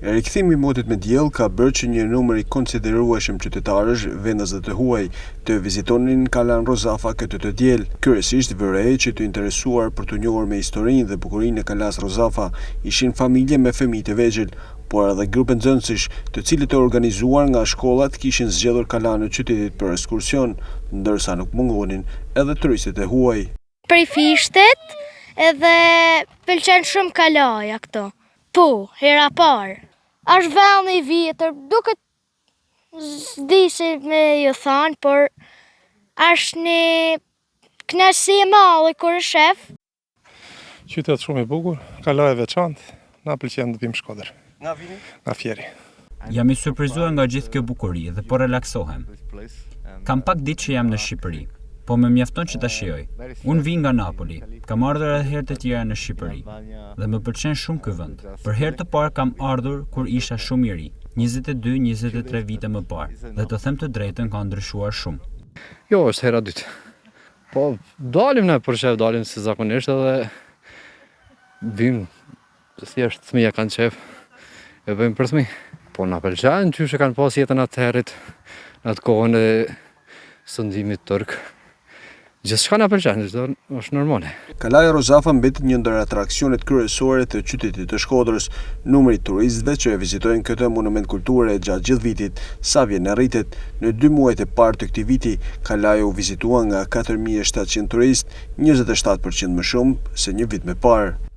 Rikthimi i motit me diell ka bërë që një numër i konsiderueshëm qytetarësh, vendas dhe të huaj të vizitonin Kalan Rozafa këtë të diel. Kryesisht vërej që të interesuar për të njohur me historinë dhe bukurinë e Kalas Rozafa ishin familje me fëmijë të vegjël, por edhe grupe nxënësish, të cilët e organizuar nga shkollat kishin zgjedhur Kalan në qytetit për ekskursion, ndërsa nuk mungonin edhe turistët e huaj. Prej Fishtit edhe pëlqen shumë Kalaja këto. Po, hera parë. Është vend i vjetër, duket s'di si me ju thanë, por është një kënaqësi e madhe kur e shef. Qytet shumë i bukur, Kalaja e veçantë, na pëlqen të vim Shkodër. Nga vini? Nga Fjeri. Jam i surprizuar nga gjithë kjo bukuri dhe po relaksohem. Kam pak ditë që jam në Shqipëri, po më mjafton që ta shijoj. Unë vi nga Napoli, kam ardhur edhe herë të tjera në Shqipëri dhe më pëlqen shumë ky vend. Për herë të parë kam ardhur kur isha shumë i ri, 22-23 vite më parë, dhe të them të drejtën ka ndryshuar shumë. Jo, është hera dytë. Po dalim ne për shef, dalim si zakonisht edhe vim, thjesht fëmija kanë qef, e bëjmë për fëmijë. Po na pëlqen qysh e kanë pas jetën atëherët, në atë kohën e sundimit turk. Gjithçka na pëlqen, është normale. Kalaja Rozafa mbetet një ndër atraksionet kryesore të qytetit të Shkodrës. Numri i turistëve që e vizitojnë këtë monument kulture gjatë gjithë vitit, sa vjen e rritet. Në 2 muajt e parë të këtij viti, Kalaja u vizitua nga 4700 turistë, 27% më shumë se një vit më parë.